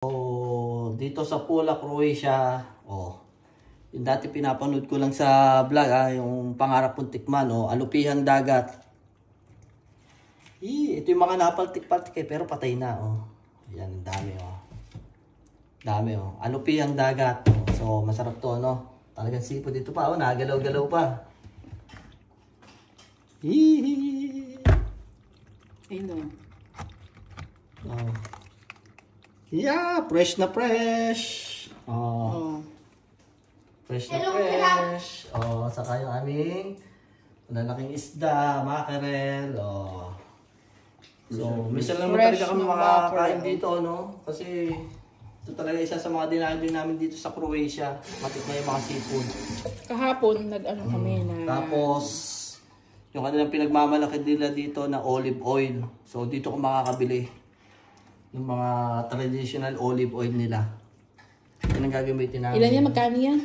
So, dito sa Pula, Croatia, yung dati pinapanood ko lang sa vlog, yung pangarap kong tikman, alupihang dagat. Ito yung mga napaltik-paltik pero patay na, Yan, dami, Dami, alupihang dagat. So, masarap to, Talagang sipod dito pa, nagalaw-galaw pa. Ayun, Yeah, fresh na fresh. Fresh na fresh. Saka yung aming lalaking isda, mackerel. So, minsan lang talaga kami makakain dito, Kasi ito talaga isa sa mga dinahin din namin dito sa Croatia. Matikman yung mga seafood. Kahapon, nag-ano kami na... Tapos, yung kanilang pinagmamalaki nila dito na olive oil. So, dito ko makakabili yung mga traditional olive oil nila. Yan ang gagamitin namin. Ilan yan? Magkano yan?